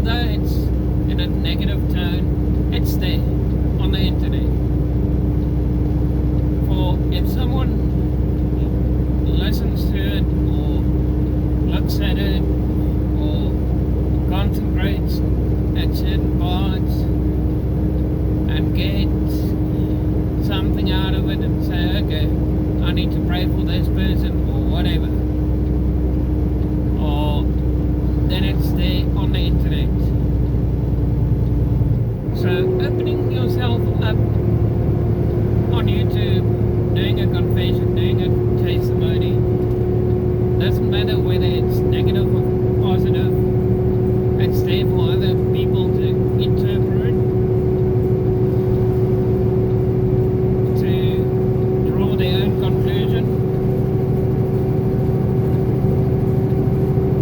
although it's in a negative tone, it's there on the internet. For if someone listens to it or looks at it or concentrates at certain parts and gets something out of it and say, okay, I need to pray for this person or whatever, or then it's there on the internet. So opening yourself up on YouTube, doing a confession, doing a testimony, doesn't matter whether it's negative or positive, it's there for other people to interpret, to draw their own conclusion.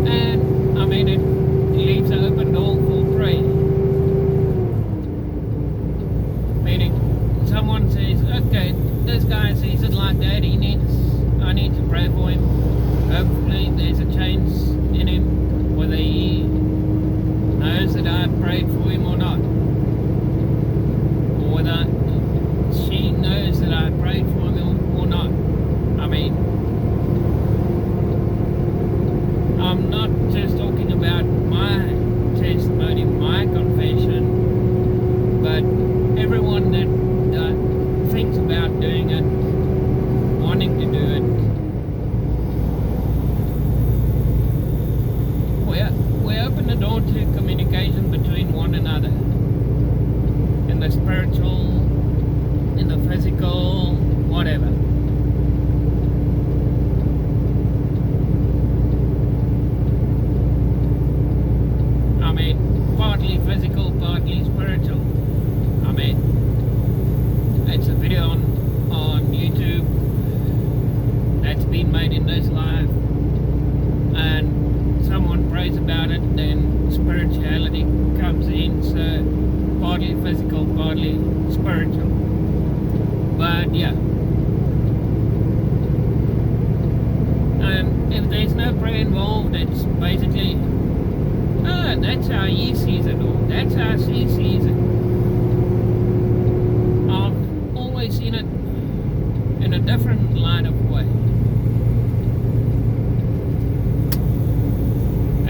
And I mean, it leaves an open door for prayer. Meaning, someone says, okay, this guy sees it like that, I need to pray for him. Hopefully there's a change in him, whether he knows that I prayed for him or not, or whether she knows that I prayed for him or not. I mean, I'm not just talking about my testimony, my confession, but everyone that thinks about doing it, wanting to do it. We open the door to communication between one another, in the spiritual, in the physical, whatever. I mean, partly physical, partly spiritual. I mean, it's a video on YouTube that's been made in this live, and someone prays about it, then spirituality comes in, so partly physical, partly spiritual. But yeah, and if there's no prayer involved, it's basically, oh, that's how he sees it, or that's how she sees it. I've always seen it in a different line of way.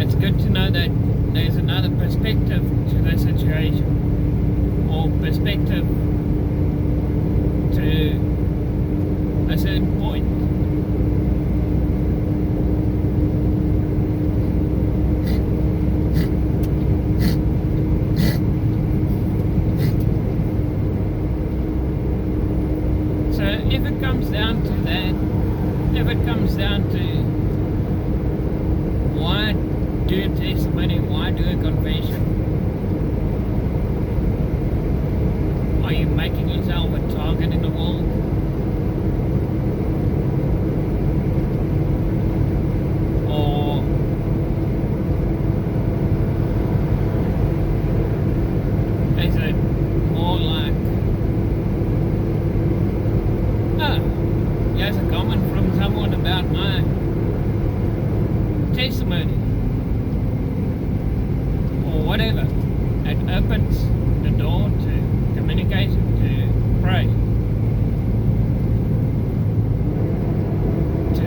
It's good to know that there's another perspective to the situation, or perspective to a certain point. So if it comes down to that, if it comes down to why do a testimony, why do a confession? Are you making yourself a target in the world? Or is it more like, oh, here's a comment from someone about my testimony, or whatever. It opens the door to communication, to pray, to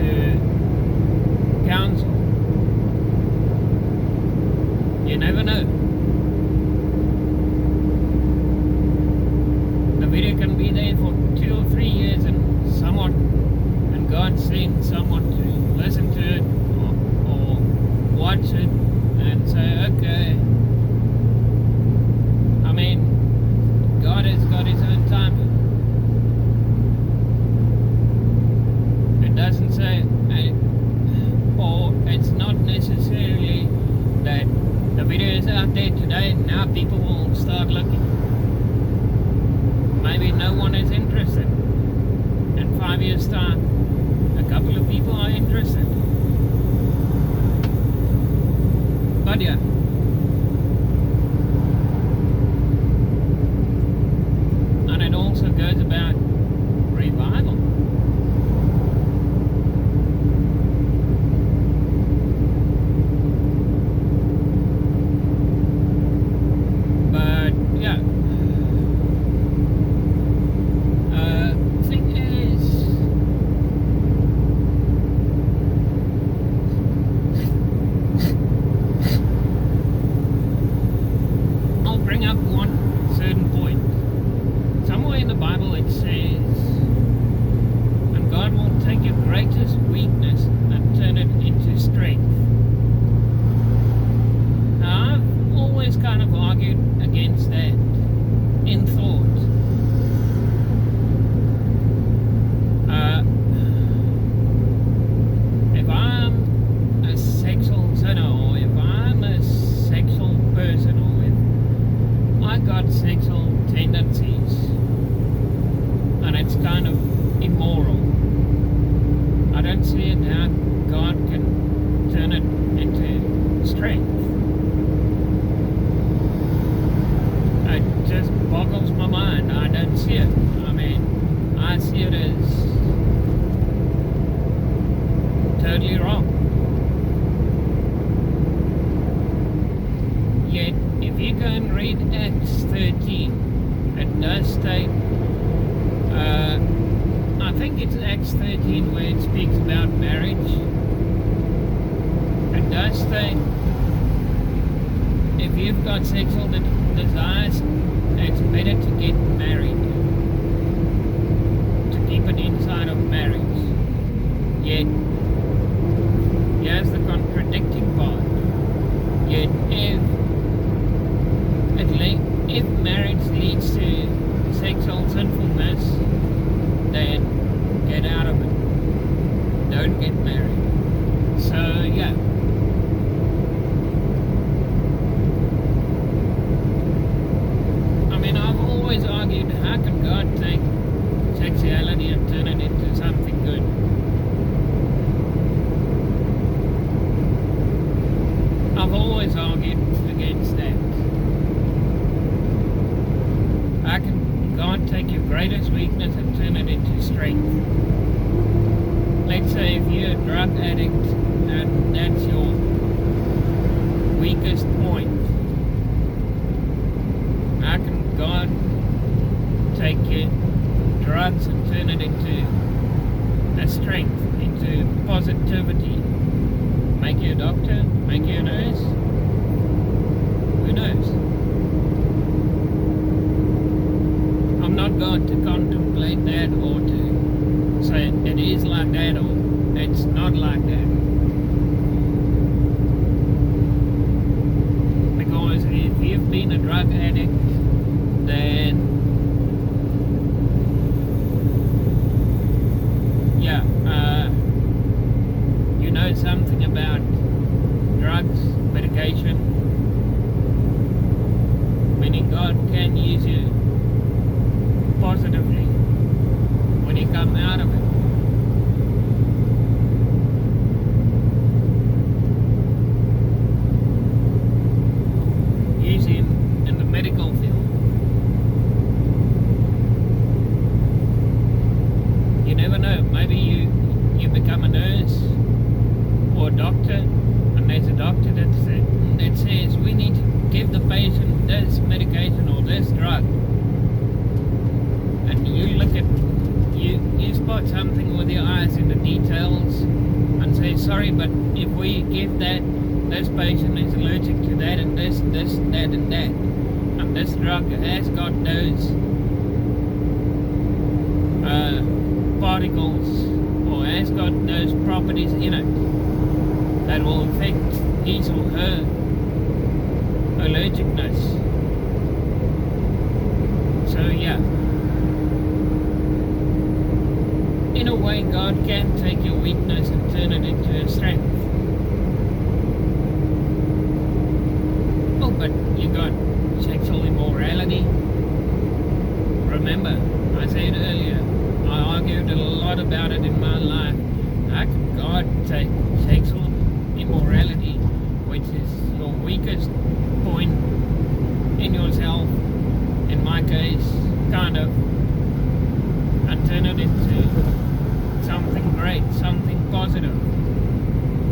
counsel. You never know. The video can be there for 2 or 3 years, and God sends someone to listen to it or watch it and say, okay. I mean, God has got his own timing. It doesn't say, or it's not necessarily that the video is out there today and now people will start looking. Maybe no one is interested. In 5 years' time, a couple of people are interested. But yeah. And it also goes about revival. go and read Acts 13, it does state, I think it's Acts 13 where it speaks about marriage. It does state if you've got sexual desires, it's better to get married, to keep it inside of marriage. Yet, here's the contradicting part. Yet, if marriage leads to sexual sinfulness, then get out of it. Don't get married. So, yeah. I mean, I've always argued, how can God take sexuality and turn it into something good? I've always argued against that. How can God take your greatest weakness and turn it into strength? Let's say if you're a drug addict and that's your weakest point, how can God take your drugs and turn it into a strength, into positivity? Make you a doctor? Make you a nurse? Who knows? I'm not going to contemplate that or to say it is like that or it's not like that. Because if you've been a drug addict, then yeah, you know something about drugs, medication, meaning God can use you positively when you come out of it. Usually in the medical field. You never know, maybe you become a nurse or a doctor, and there's a doctor that says we need to give the patient this medication or this drug, and you look at you spot something with your eyes in the details and say, sorry, but if we give that, this patient is allergic to that and this, that and that, and this drug has got those particles or has got those properties in it that will affect his or her allergicness. So yeah, in a way God can take your weakness and turn it into a strength. Oh, but you got sexual immorality. Remember, I said earlier, I argued a lot about it in my life. How can God take sexual immorality, which is your weakest point in yourself, in my case, kind of, and turn it into something great, something positive,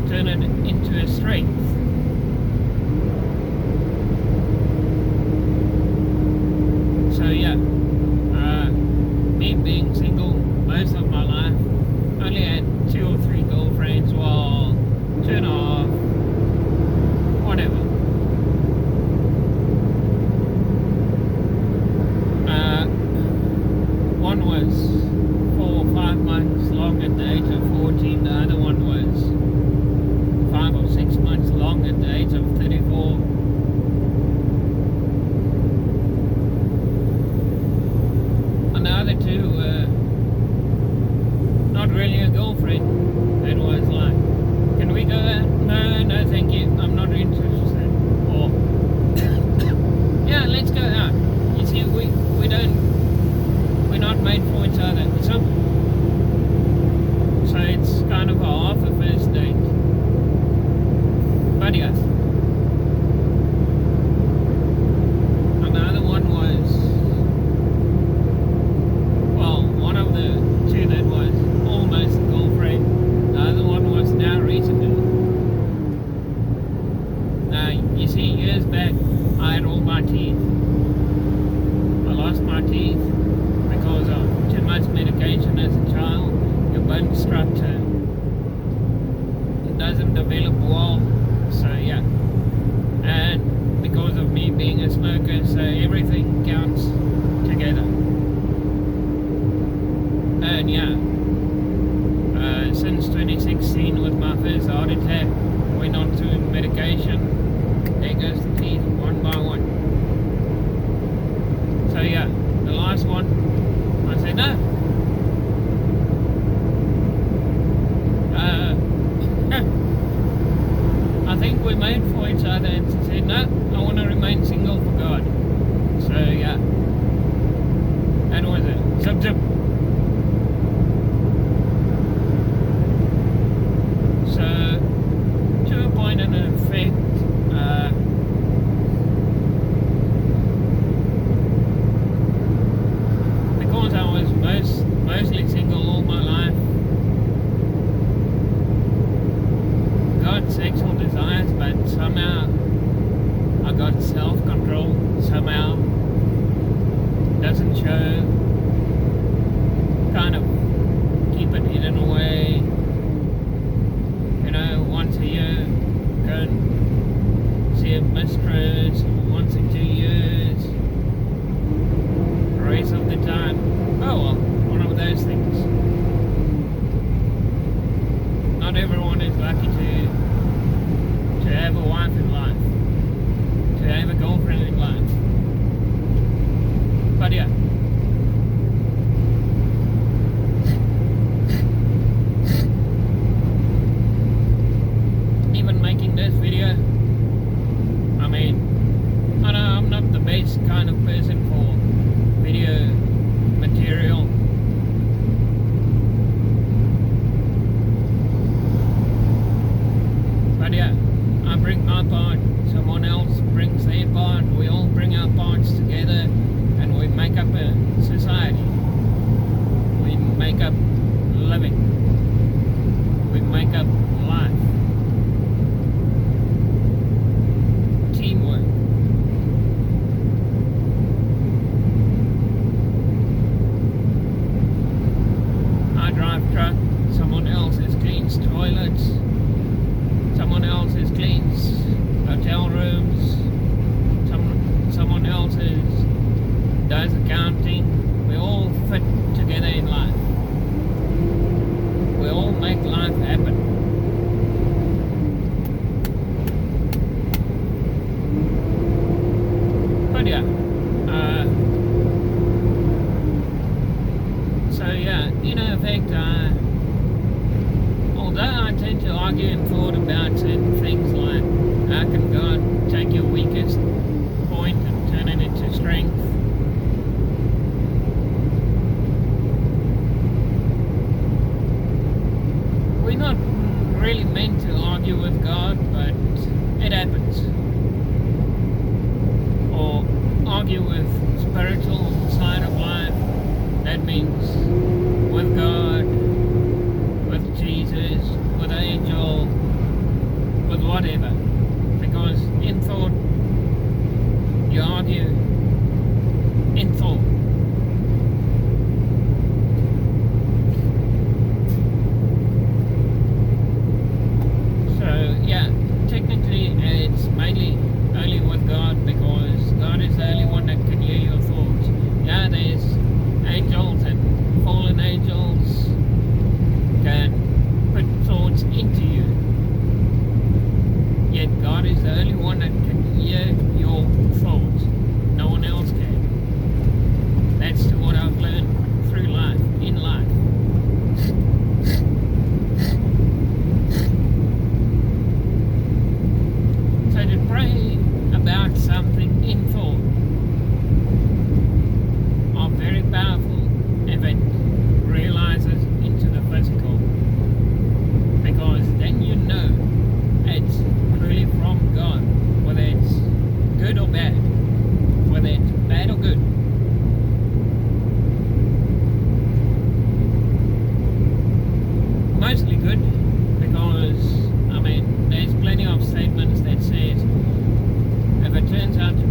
turn it into a strength? So yeah, me being single most of my life, only had 2 or 3 girlfriends, well, 2.5, whatever. One was 4 or 5 months long at the age of 14, the other one was 5 or 6 months long at the age of 34. And the other 2 were not really a girlfriend. It was like, can we go out? No, thank you, I'm not interested. Or, yeah, let's go out. You see, we're not made for each other. So it's kind of a half a first date. But yeah. Another one was, well, one of the 2 that was almost a girlfriend. The other one was now recently. Now, you see, years back, I had all my teeth. I lost my teeth because of too much medication as a child. Your bone structure doesn't develop well, so yeah. And because of me being a smoker, so everything counts together. And yeah, since 2016 with my first heart attack, went on to medication. There goes the teeth one by one. So yeah, the last one, I said no. I think we made for each other, and she said no, I want to remain single for God. So yeah, that was it. Zip zip. So to a point and an effect, because I was mostly single all my life, got sexual desires, but somehow I got self-control. Somehow doesn't show, kind of keep it hidden away. You know, once a year go and see a mistress, once in 2 years, the rest of the time, oh well, one of those things. Not everyone is lucky to have a wife in life, to have a girlfriend in life. But yeah. Even making this video, I mean, I know I'm not the best kind of person for video material. But yeah, I bring my part, someone else brings their part, we all bring our parts together and we make up a society. We make up living. We make up life. Teamwork. I drive truck, someone else cleans toilets. Someone else cleans hotel rooms. Someone else does accounting. We all fit together in life. We all make life happen. But yeah, so yeah, in effect, although I tend to argue and thought about certain things like how can God take your weakest point and turn it into strength? We're not really meant to argue with God, but it happens. Or argue with spiritual side of life. That means with God, with Jesus, with an angel, with whatever. Because in thought, you argue in thought. So yeah, technically it's mainly only with God, because God is the only one that can hear your thoughts. Yeah, there's angels and fallen angels can put thoughts into you. Yet God is the only one that can hear your thoughts. No one else can. That's what I've learned through life, in life. So to pray about something in thought are very powerful if it realizes into the physical. Because then you know it's truly from God, whether it's good or bad, whether it's bad or good. Mostly good, because I mean there's plenty of statements that says if it turns out to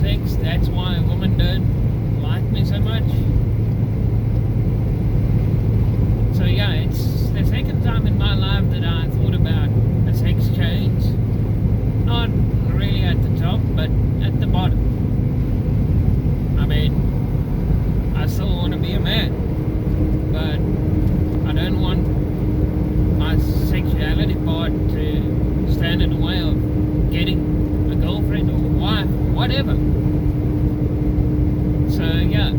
sex. That's why women don't like me so much. So yeah, it's the second time in my life that I thought about a sex change. Not really at the top, but at the bottom. I mean, I still want to be a man, but I don't want my sexuality part to stand in the way of getting a girlfriend or wife, whatever. So yeah,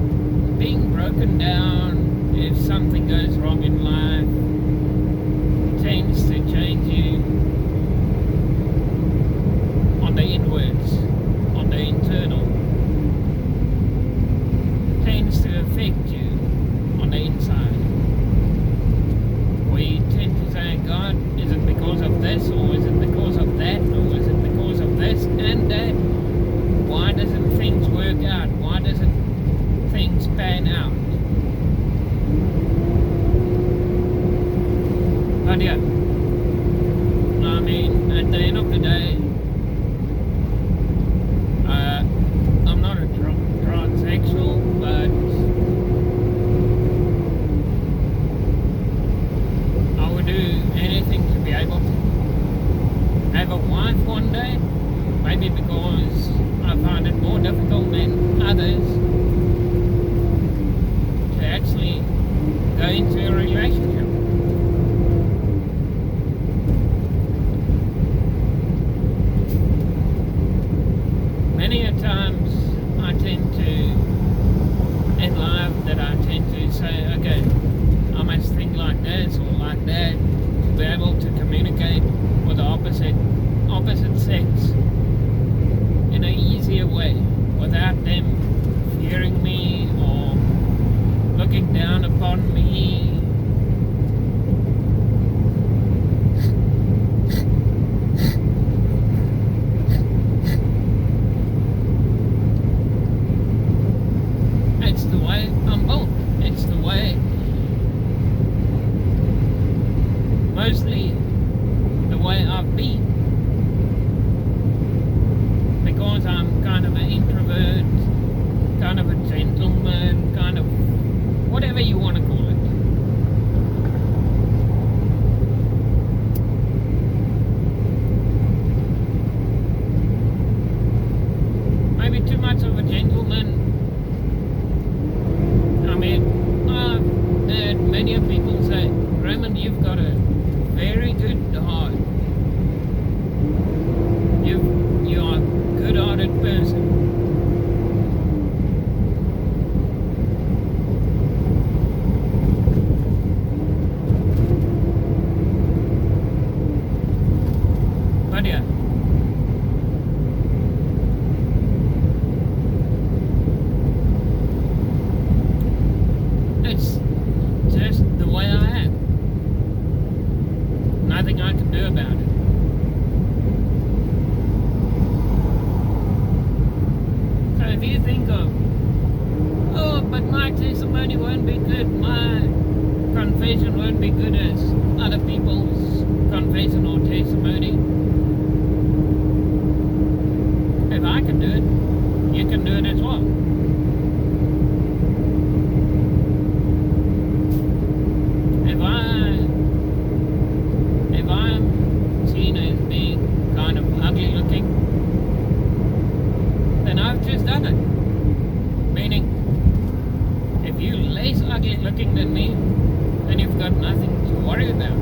being broken down if something goes wrong in life tends to change you on the inwards, on the internal. Tends to affect you on the inside. We tend to say, God, is it because of this, or is it because of that, or is it because of this and that? Why doesn't things work out? Why doesn't things pan out? But yeah, I mean, at the end of the day, I'm not a transsexual, but I would do anything to be able to have a wife one day. Maybe because I find it more difficult than others to actually go into a relationship. Many a times I tend to, in life, that I tend to say, okay, I must think like this or like that to be able to communicate with the opposite sex in an easier way without them fearing me or looking down upon me. It's the way I'm built. It's the way, mostly the way I've been. Because I'm kind of an introvert, kind of a gentleman, kind of whatever you want to call it. Maybe too much of a gentleman. I mean, I've heard many people say, Raymond, you've got a very good heart. You are a good-hearted person. But yeah. It's just the way I am. Nothing I can do about it. So if you think of, oh, but my testimony won't be good, my confession won't be good as other people's confession or testimony. If I can do it, you can do it as well. If I'm seen as being kind of ugly looking, then I've just done it. Meaning, if you're less ugly looking than me, then you've got nothing to worry about.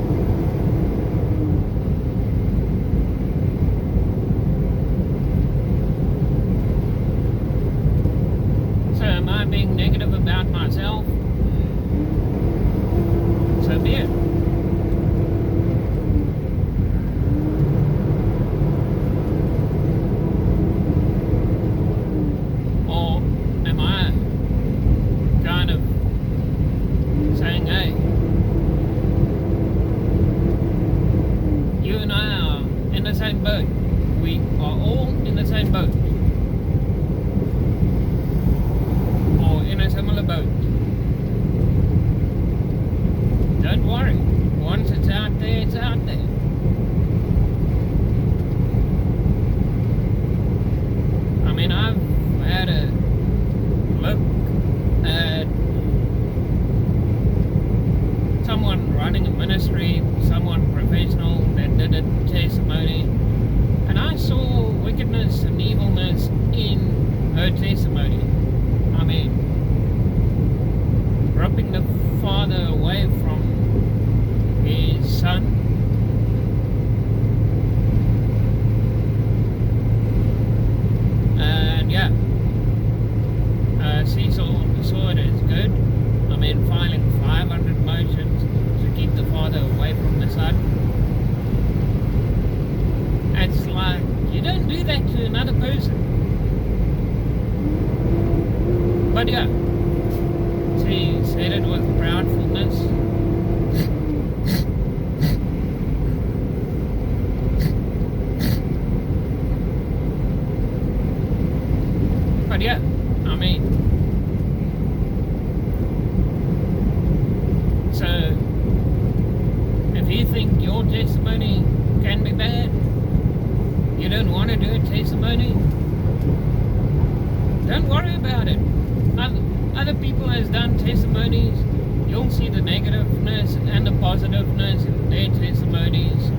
So am I being negative about myself? So be it. Or am I kind of saying, hey, you and I are in the same boat. We are all in the same boat. Or in a similar boat. Don't worry. But yeah, she said it with proudfulness. But yeah, I mean, so if you think your testimony can be bad, you don't want to do a testimony, don't worry about it. Other people has done testimonies. You'll see the negativeness and the positiveness in their testimonies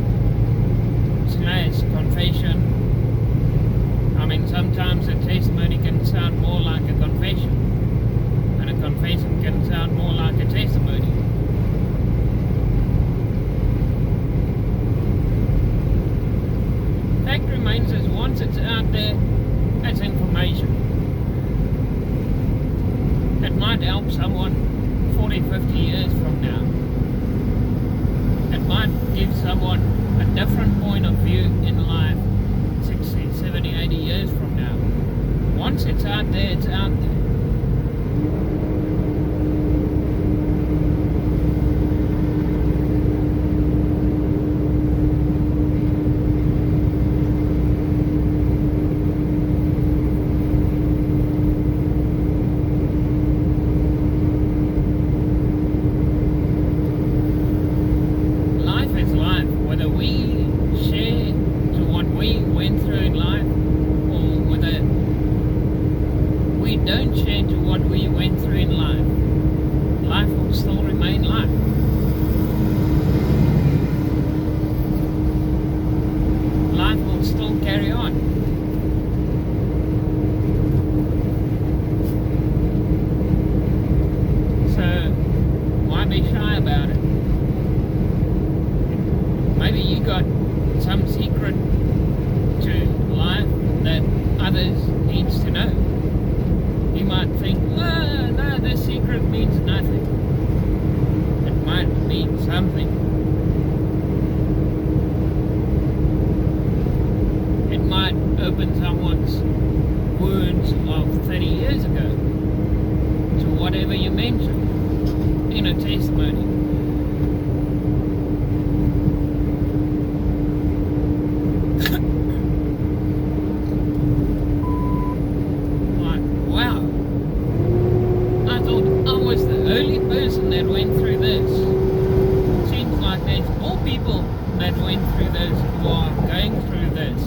/ confession. I mean, sometimes a testimony can sound more like a confession, and a confession can sound more like a testimony. Fact remains is once it's out there, it's information. It might help someone 40, 50 years from now. It might give someone a different point of view in life 60, 70, 80 years from now. Once it's out there, it's out there. Don't share to what we went through in life. Life will still remain life. Life will still carry on. So why be shy about it? Maybe you got some secret to life that others needs to know. You might think, oh, no, this secret means nothing. It might mean something. It might open someone's wounds of 30 years ago to whatever you mentioned in a testimony. That went through this. Seems like there's more people that went through this who are going through this.